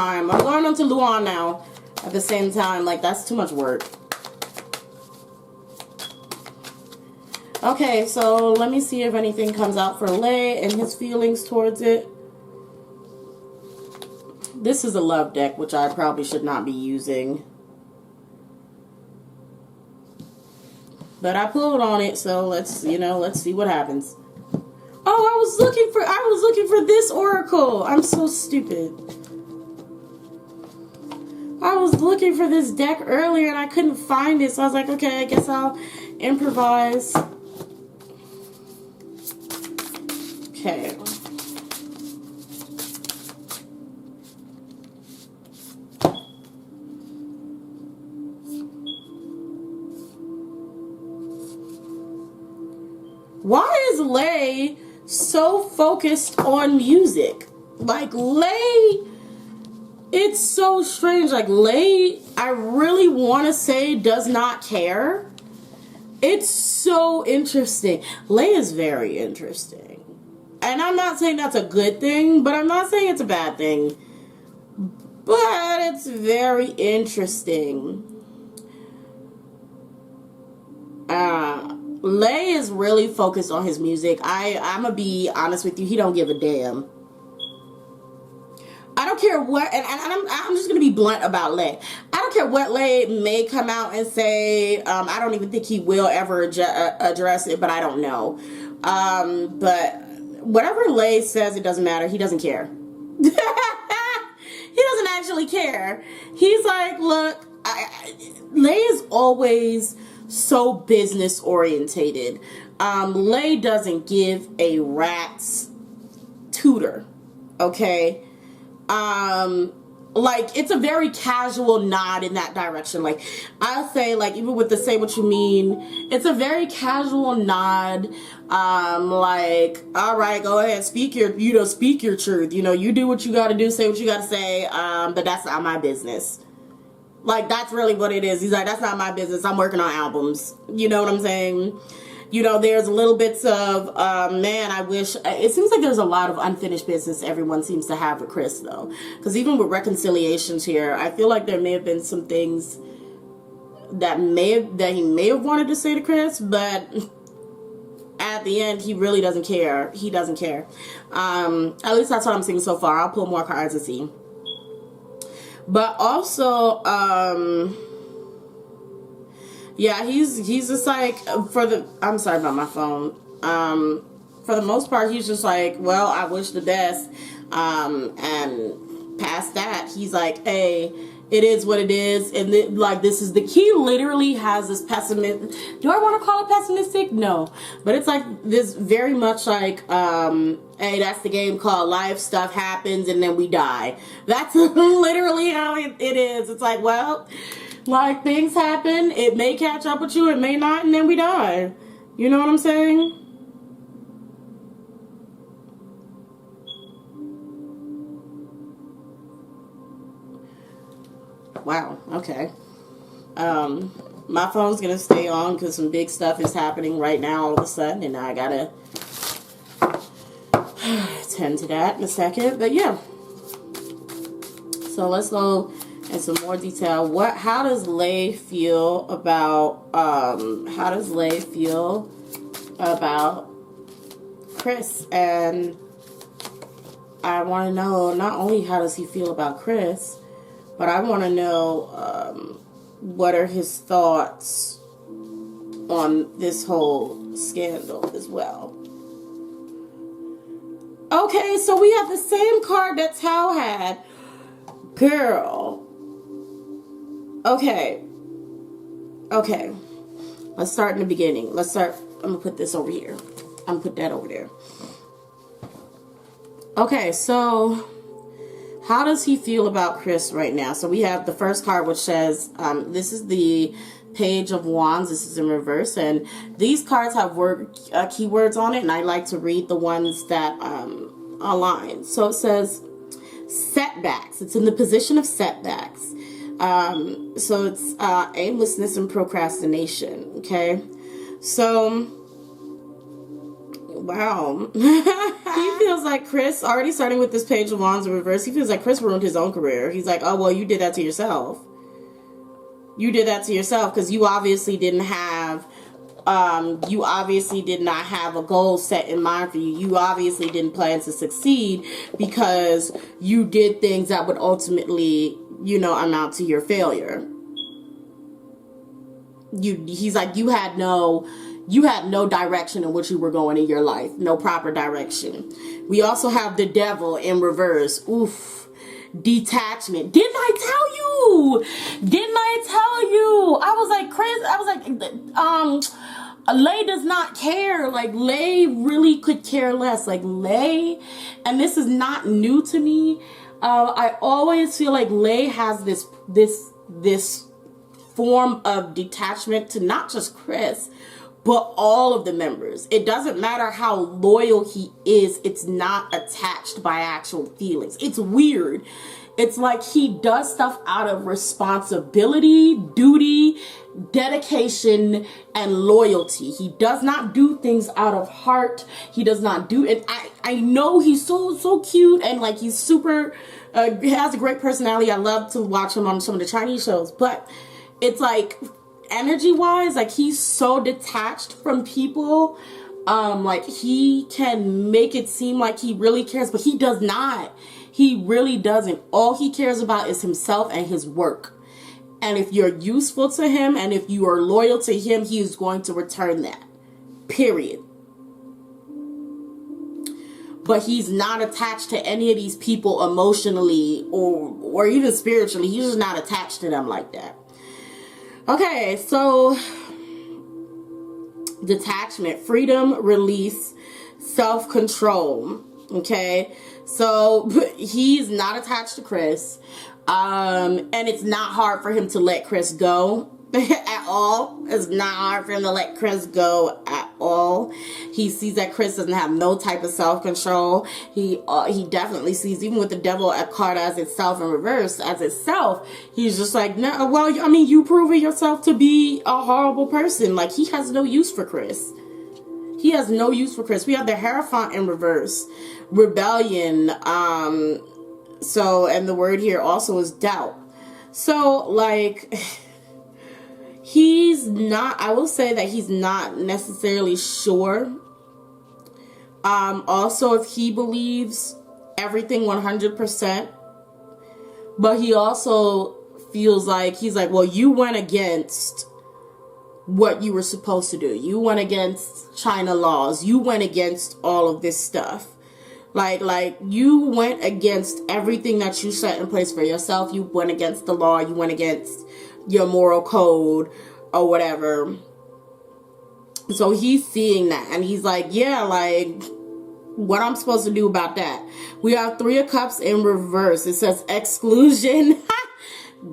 time. I'm going on to Luhan now at the same time. Like, that's too much work. Okay, so let me see if anything comes out for Lay and his feelings towards it. This is a love deck, which I probably should not be using. But I pulled on it, so let's, you know, let's see what happens. Oh, I was looking for this oracle. I'm so stupid. I was looking for this deck earlier and I couldn't find it, so I was like, okay, I guess I'll improvise. Okay. Why is Lay so focused on music? Like, Lay, it's so strange. Like, Lay, I really want to say, does not care. It's so interesting. Lay is very interesting. And I'm not saying that's a good thing, but I'm not saying it's a bad thing. But it's very interesting. Lay is really focused on his music. I'm gonna be honest with you, he don't give a damn. I don't care what, and I'm just gonna be blunt about Lay. I don't care what Lay may come out and say. I don't even think he will ever address it, but I don't know. But whatever Lay says, it doesn't matter. He doesn't care. He doesn't actually care. He's like, look, Lay is always so business orientated. Lay doesn't give a rat's tutor. Okay. Like, it's a very casual nod in that direction. Like, I'll say, like, even with the say what you mean, it's a very casual nod. Like, all right, go ahead, speak your truth. You know, you do what you got to do, say what you got to say. But that's not my business. Like, that's really what it is. He's like, that's not my business. I'm working on albums. You know what I'm saying? You know, there's little bits of, man, I wish. It seems like there's a lot of unfinished business everyone seems to have with Kris, though. Because even with reconciliations here, I feel like there may have been some things that he may have wanted to say to Kris, but at the end, he really doesn't care. He doesn't care. At least that's what I'm seeing so far. I'll pull more cards and see. But also, yeah, he's just like, I'm sorry about my phone. For the most part, he's just like, well, I wish the best. And past that, he's like, hey, it is what it is. And this is the key. Literally has this pessimistic. Do I want to call it pessimistic? No. But it's like this very much like, hey, that's the game called life. Stuff happens and then we die. That's literally how it is. It's like, well, like, things happen. It may catch up with you. It may not. And then we die. You know what I'm saying? Wow. Okay. My phone's going to stay on because some big stuff is happening right now all of a sudden. And I got to tend to that in a second. But yeah. So let's go in some more detail. How does Lay feel about Kris? And I want to know not only how does he feel about Kris, but I want to know what are his thoughts on this whole scandal as well. Okay, so we have the same card that Tao had. Girl. Okay. Let's start in the beginning. I'm going to put this over here. I'm going to put that over there. Okay, so how does he feel about Kris right now? So we have the first card, which says, this is the Page of Wands. This is in reverse. And these cards have keywords on it. And I like to read the ones that align. So it says setbacks. It's in the position of setbacks. So it's aimlessness and procrastination. Okay. So Wow. He feels like Kris, already starting with this Page of Wands in reverse, he feels like Kris ruined his own career. He's like, oh, well, you did that to yourself. You did that to yourself because you obviously didn't have, you obviously did not have a goal set in mind for you. You obviously didn't plan to succeed because you did things that would ultimately, you know, amount to your failure. He's like, you had no direction in which you were going in your life. No proper direction. We also have the Devil in reverse. Oof. Detachment. Didn't I tell you? Didn't I tell you? I was like, Kris, I was like, Lay does not care. Like, Lay really could care less. Like, Lay, and this is not new to me. I always feel like Lay has this form of detachment to not just Kris, but all of the members. It doesn't matter how loyal he is, it's not attached by actual feelings. It's weird. It's like he does stuff out of responsibility, duty, dedication, and loyalty. He does not do things out of heart. He does not do it. I know he's so cute and like he's super, he has a great personality. I love to watch him on some of the Chinese shows, but it's like, energy wise, like he's so detached from people. Like he can make it seem like he really cares, but he does not. He really doesn't. All he cares about is himself and his work. And if you're useful to him and if you are loyal to him, he is going to return that. Period. But he's not attached to any of these people emotionally or even spiritually. He's just not attached to them like that. Okay, so detachment, freedom, release, self-control. Okay, so he's not attached to Kris, and it's not hard for him to let Kris go at all. It's not hard for him to let Kris go at all. He sees that Kris doesn't have no type of self-control. He definitely sees, even with the Devil at card as itself in reverse, as itself, he's just like, no, well, I mean, you proving yourself to be a horrible person. Like, he has no use for Kris. He has no use for Kris. We have the Hierophant in reverse, rebellion. So, and the word here also is doubt. So, like, he's not, I will say that he's not necessarily sure. Also, if he believes everything 100%, but he also feels like, he's like, well, you went against what you were supposed to do. You went against China laws. You went against all of this stuff. Like you went against everything that you set in place for yourself. You went against the law. You went against your moral code or whatever. So he's seeing that and he's like, yeah, like, what I'm supposed to do about that? We have 3 of Cups in reverse. It says exclusion,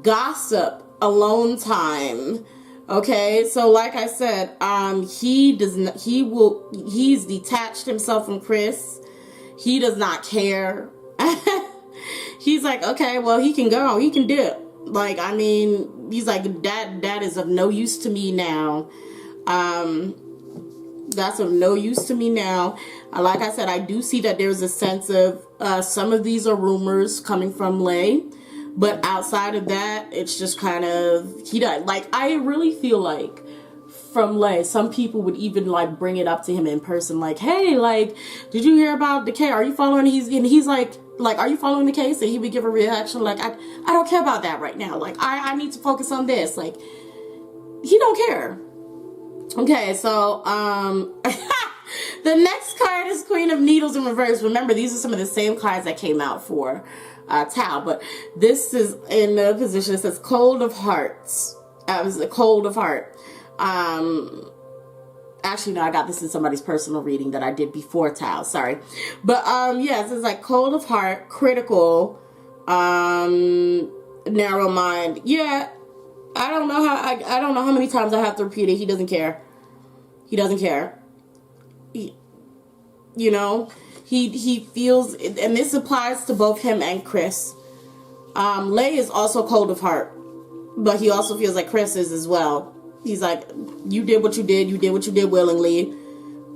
gossip, alone time. Okay, so like I said, he's detached himself from Kris. He does not care. He's like, okay, well, he can go, he can dip. Like, I mean, he's like, that is of no use to me now. That's of no use to me now. Like I said, I do see that there's a sense of, some of these are rumors coming from Lay. But outside of that, it's just kind of, he does, like, I really feel like from Lay, some people would even like bring it up to him in person, like, hey, like, did you hear about the case? Are you following? He's like, are you following the case? And he would give a reaction like, I don't care about that right now. Like, I need to focus on this. Like, he don't care. Okay, so, the next card is Queen of Needles in reverse. Remember, these are some of the same cards that came out for Tao, but this is in the position. It says Cold of Hearts. It was a Cold of Heart. Actually, no, I got this in somebody's personal reading that I did before Tao. Sorry, but yeah, it's like Cold of Heart, critical, narrow mind. Yeah, I don't know how many times I have to repeat it. He doesn't care. He doesn't care. You know. He feels, and this applies to both him and Kris. Lay is also cold of heart, but he also feels like Kris is as well. He's like, you did what you did. You did what you did willingly.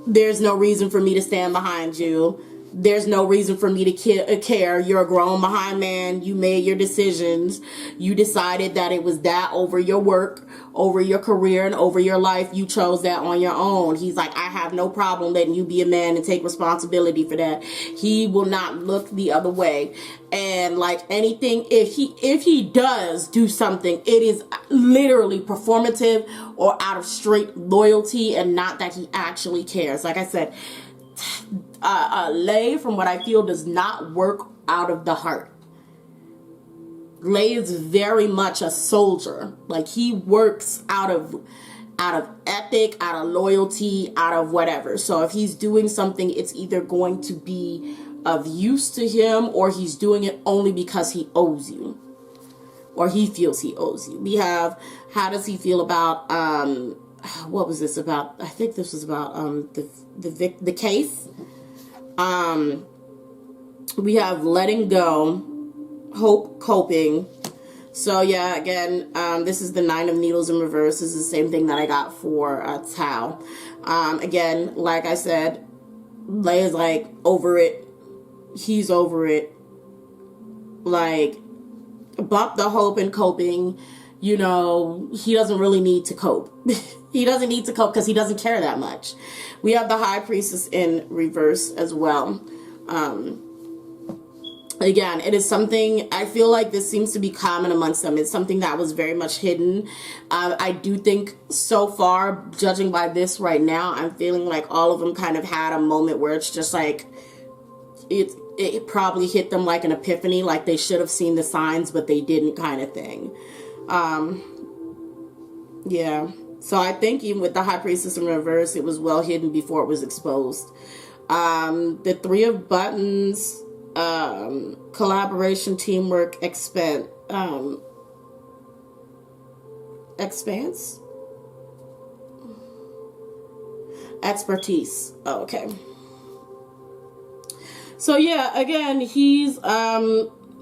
there's no reason for me to stand behind you. There's no reason for me to care. You're a grown behind man. You made your decisions. You decided that it was that over your work, over your career, and over your life. You chose that on your own. He's like, I have no problem letting you be a man and take responsibility for that. He will not look the other way. And like anything, if he does do something, it is literally performative or out of straight loyalty and not that he actually cares. Like I said, Lay, from what I feel, does not work out of the heart. Lay is very much a soldier. Like, he works out of ethic, out of loyalty, out of whatever. So if he's doing something, it's either going to be of use to him, or he's doing it only because he owes you, or he feels he owes you. We have, how does he feel about what was this about? I think this was about the case. We have letting go, hope, coping. So yeah, again, this is the 9 of Needles in reverse. This is the same thing that I got for Tao. Again, like I said, Lay is like over it. He's over it. Like, bump the hope and coping. You know, he doesn't really need to cope. He doesn't need to cope because he doesn't care that much. We have the High Priestess in reverse as well. Again, it is something, I feel like this seems to be common amongst them. It's something that was very much hidden. I do think so far, judging by this right now, I'm feeling like all of them kind of had a moment where it's just like, it probably hit them like an epiphany, like they should have seen the signs, but they didn't, kind of thing. Yeah. So I think even with the High Priestess in reverse, it was well hidden before it was exposed. The 3 of Buttons, collaboration, teamwork, expanse. Expertise. Oh, okay. So yeah, again, he's,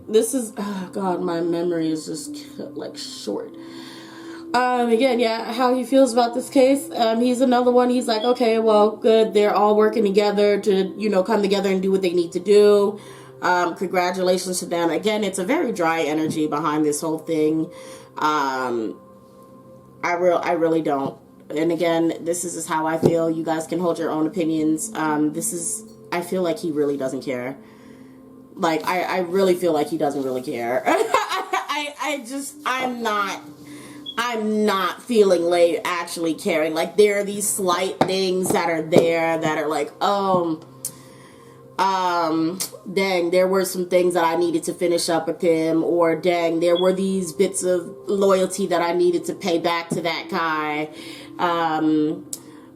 this is, oh God, my memory is just like short. Again, yeah, how he feels about this case. He's another one. He's like, okay, well, good. They're all working together to, you know, come together and do what they need to do. Congratulations to them. Again, it's a very dry energy behind this whole thing. I really don't. And again, this is just how I feel. You guys can hold your own opinions. I feel like he really doesn't care. Like, I really feel like he doesn't really care. I'm not feeling Lay actually caring. Like, there are these slight things that are there that are like, dang, there were some things that I needed to finish up with him, or dang, there were these bits of loyalty that I needed to pay back to that guy.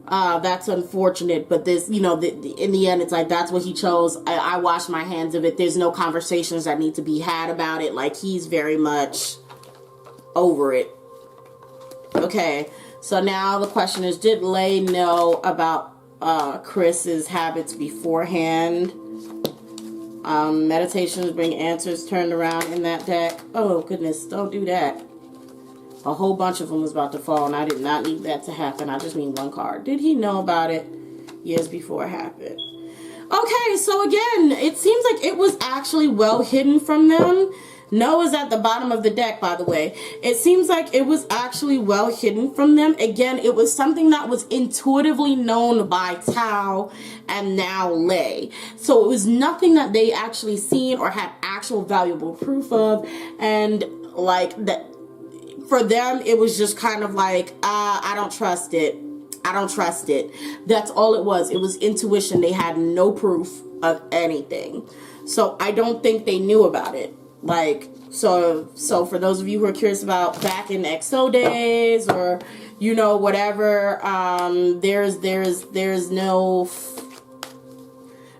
That's unfortunate, but this, you know, in the end, it's like, that's what he chose. I wash my hands of it. There's no conversations that need to be had about it. Like, he's very much over it. Okay, so now the question is, did Lay know about Kris's habits beforehand? Meditations bring answers turned around in that deck. Oh, goodness, don't do that. A whole bunch of them was about to fall, and I did not need that to happen. I just mean one card. Did he know about it years before it happened? Okay, so again, it seems like it was actually well hidden from them. No is at the bottom of the deck, by the way. It seems like it was actually well hidden from them. Again, it was something that was intuitively known by Tao and now Lay. So it was nothing that they actually seen or had actual valuable proof of. And like that, for them, it was just kind of like, I don't trust it. I don't trust it. That's all it was. It was intuition. They had no proof of anything. So I don't think they knew about it. Like, so for those of you who are curious about back in XO days, or, you know, whatever, there's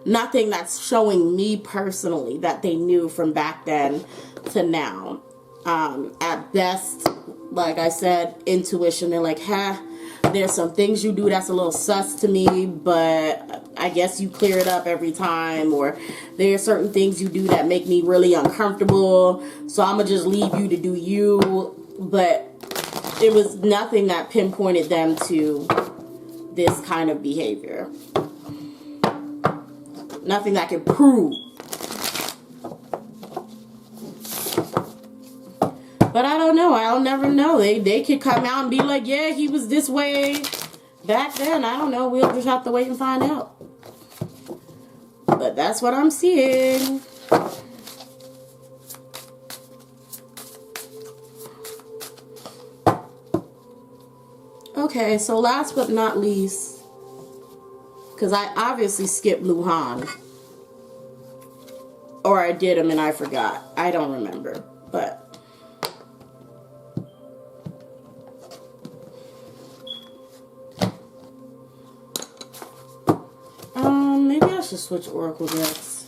nothing that's showing me personally that they knew from back then to now. At best, like I said, intuition. They're like, there's some things you do that's a little sus to me, but I guess you clear it up every time. Or there are certain things you do that make me really uncomfortable, so I'm gonna just leave you to do you. But it was nothing that pinpointed them to this kind of behavior. Nothing that can prove. But I don't know. I'll never know. They could come out and be like, yeah, he was this way back then. I don't know. We'll just have to wait and find out. But that's what I'm seeing. Okay, so last but not least, because I obviously skipped Luhan. Or I did him and I forgot. I don't remember. But maybe I should switch Oracle decks.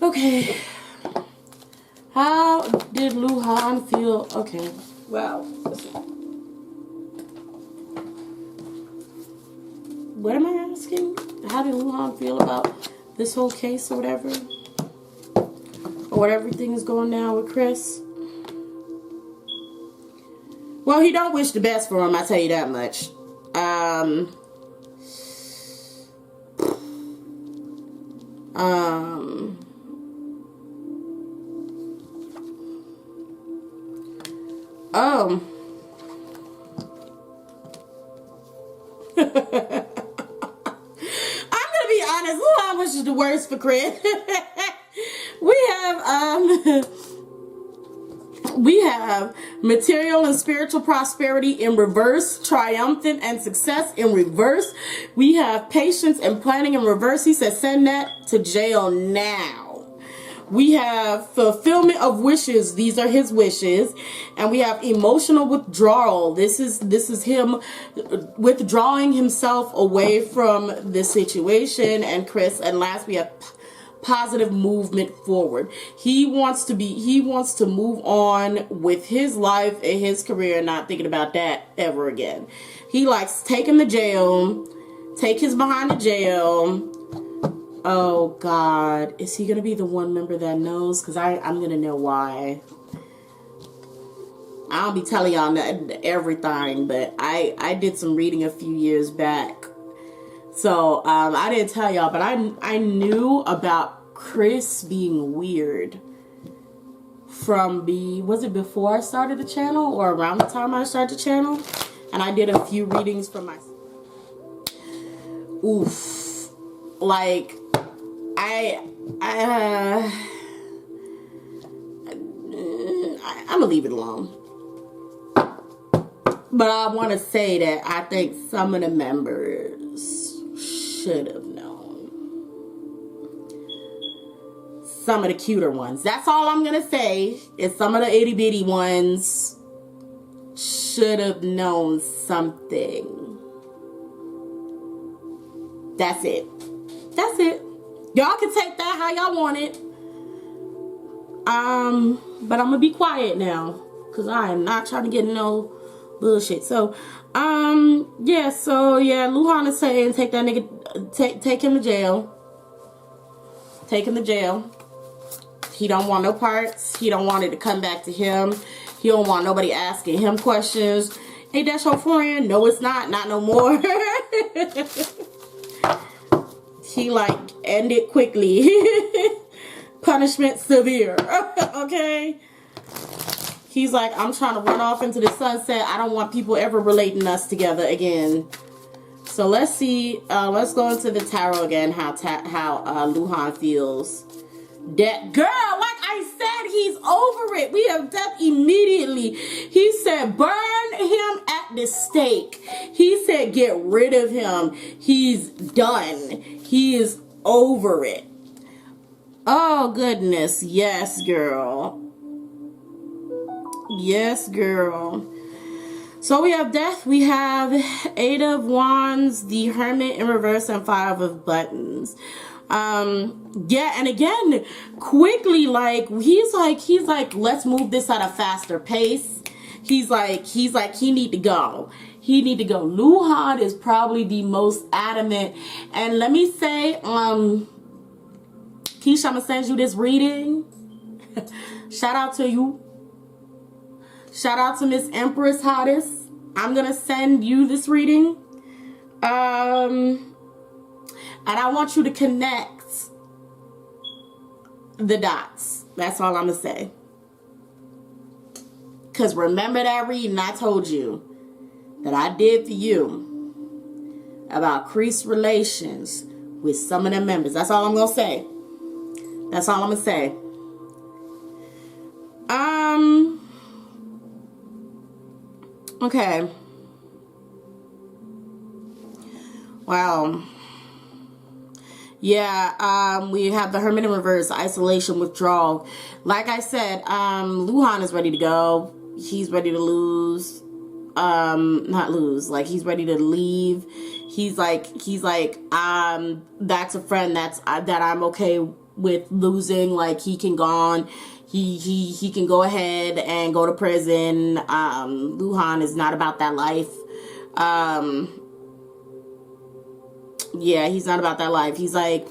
Okay. How did Luhan feel? Okay. Well, what am I asking? How did Luhan feel about this whole case or whatever? Or what everything's going down with Kris? Well, he don't wish the best for him, I tell you that much. I'm gonna be honest, Luhan wishes the worst for Kris. We have material and spiritual prosperity in reverse, triumphant and success in reverse. We have patience and planning in reverse. He said send that to jail now. We have fulfillment of wishes. These are his wishes. And we have emotional withdrawal. This is him withdrawing himself away from the situation and Kris. And last we have positive movement forward. He wants to move on with his life and his career and not thinking about that ever again. He likes taking the jail, take his behind the jail. Oh God, is he gonna be the one member that knows? Because I'm gonna know why. I don't be telling y'all everything, but I did some reading a few years back. So I didn't tell y'all, but I knew about Kris being weird from was it before I started the channel or around the time I started the channel? And I did a few readings for my like I'm gonna leave it alone. But I want to say that I think some of the members should have known. Some of the cuter ones. That's all I'm gonna say. Is some of the itty bitty ones should have known something. That's it. That's it. Y'all can take that how y'all want it. But I'm gonna be quiet now, cause I am not trying to get no bullshit. So, yeah. So yeah, Luhan is saying take that nigga, take him to jail. Take him to jail. He don't want no parts. He don't want it to come back to him. He don't want nobody asking him questions. Ain't that your friend? No, it's not. Not no more. He like end it quickly. Punishment severe. Okay. He's like, I'm trying to run off into the sunset. I don't want people ever relating us together again. So let's see. Let's go into the tarot again. How Luhan feels. That girl, like I said, he's over it. We have death immediately. He said, burn him at the stake. He said, get rid of him. He's done. He is over it. Oh, goodness. Yes, girl. Yes, girl. So we have death. We have Eight of Wands, the Hermit in reverse, and Five of Buttons. Yeah, and again, quickly, like, he's like, let's move this at a faster pace. He's like, he need to go. he need to go. Luhan is probably the most adamant. And let me say, Keisha, I'm gonna send you this reading. Shout out to you. Shout out to Miss Empress Hottest. I'm gonna send you this reading. And I want you to connect the dots. That's all I'm gonna say. Because remember that reading I told you that I did for you about Kris relations with some of the members. That's all I'm gonna say. That's all I'm gonna say. Okay. Wow. Yeah, we have the Hermit in reverse, isolation, withdrawal. Like I said, Luhan is ready to go. He's ready to lose. Not lose, like he's ready to leave. He's like, that's a friend that I'm okay with losing. Like he can go on. He can go ahead and go to prison. Luhan is not about that life. Yeah, he's not about that life. He's like,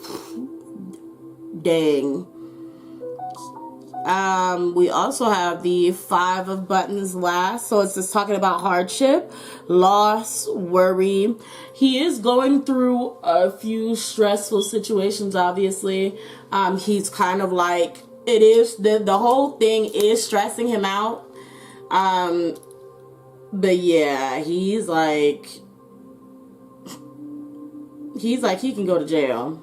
dang. We also have the 5 of buttons last. So it's just talking about hardship, loss, worry. He is going through a few stressful situations, obviously. He's kind of like, it is, the whole thing is stressing him out. But yeah, he's like he can go to jail.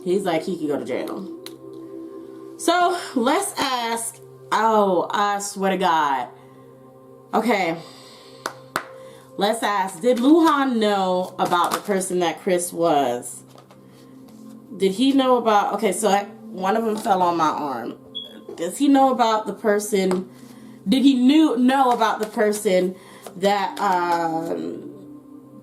He's like, he can go to jail. So let's ask, oh, I swear to God. Okay. Let's ask, did Luhan know about the person that Kris was? Did he know about, okay, so one of them fell on my arm. Does he know about the person, did he know about the person that,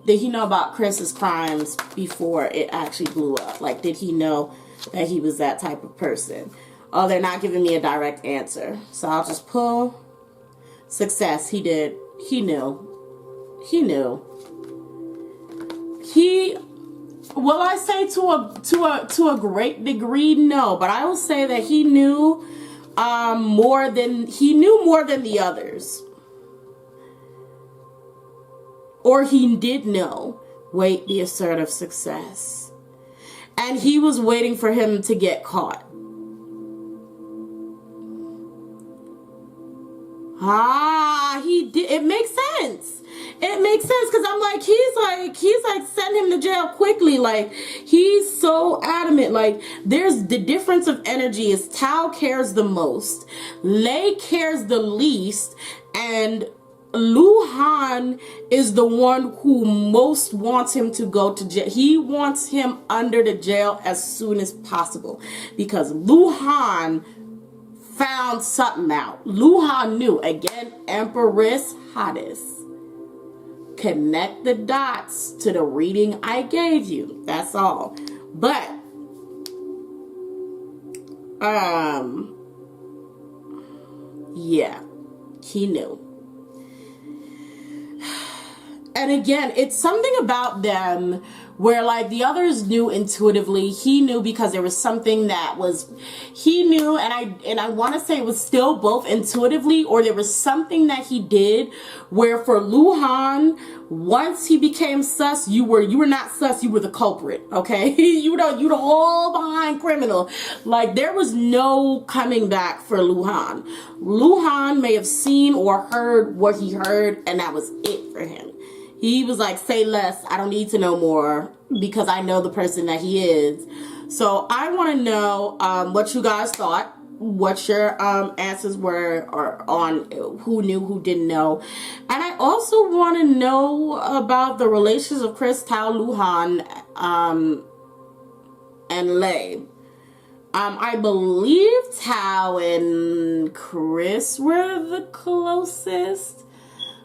did he know about Kris's crimes before it actually blew up? Like, did he know that he was that type of person? Oh, they're not giving me a direct answer. So I'll just pull success. He did. He knew. He knew. He, will I say to a great degree? No, but I will say that he knew more than the others. Or he did know. Wait, the assertive success. And he was waiting for him to get caught. He did. It makes sense. It makes sense because I'm like, he's like, send him to jail quickly. Like, he's so adamant. Like, there's the difference of energy is Tao cares the most, Lei cares the least, and Luhan is the one who most wants him to go to jail. He wants him under the jail as soon as possible because Luhan found something out. Luhan knew. Again, Empress Hottest. Connect the dots to the reading I gave you. That's all. But, yeah, he knew. And again, it's something about them where like the others knew intuitively. He knew because there was something that was, he knew, and I want to say it was still both intuitively, or there was something that he did where for Luhan, once he became sus, you were not sus, you were the culprit, okay? you the whole behind criminal. Like there was no coming back for Luhan. Luhan may have seen or heard what he heard, and that was it for him. He was like, say less. I don't need to know more because I know the person that he is. So I want to know what you guys thought, what your answers were or on who knew, who didn't know. And I also want to know about the relations of Kris, Tao, Luhan, and Lei. I believe Tao and Kris were the closest.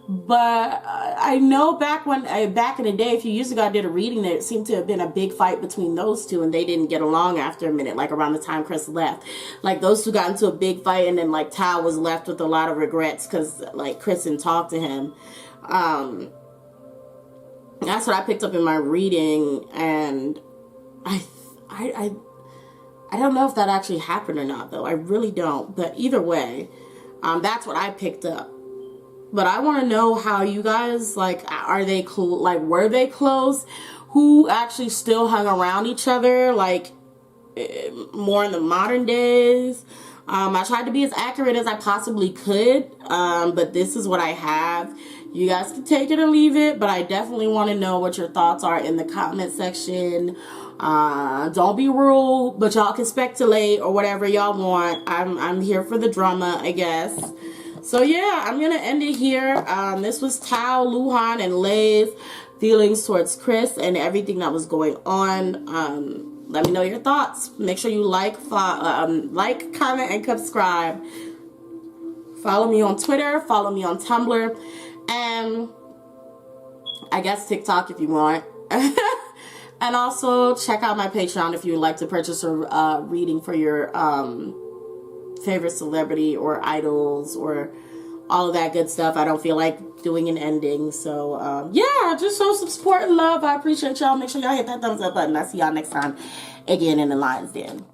But I know back in the day, a few years ago, I did a reading that it seemed to have been a big fight between those two, and they didn't get along after a minute, like around the time Kris left. Like those two got into a big fight, and then like Tao was left with a lot of regrets because like Kris didn't talk to him. That's what I picked up in my reading, and I don't know if that actually happened or not, though. I really don't. But either way, that's what I picked up. But I want to know how you guys, like, are they like, were they close? Who actually still hung around each other, like, more in the modern days? I tried to be as accurate as I possibly could, but this is what I have. You guys can take it or leave it, but I definitely want to know what your thoughts are in the comment section. Don't be rude, but y'all can speculate or whatever y'all want. I'm here for the drama, I guess. So yeah, I'm gonna end it here. This was Tao, Luhan, and Lay's feelings towards Kris and everything that was going on. Let me know your thoughts. Make sure you like, comment, and subscribe. Follow me on Twitter. Follow me on Tumblr, and I guess TikTok if you want. And also check out my Patreon if you would like to purchase a reading for your favorite celebrity or idols or all of that good stuff. I don't feel like doing an ending. So yeah, just show some support and love. I appreciate y'all. Make sure y'all hit that thumbs up button. I'll see y'all next time again in the Lion's Den.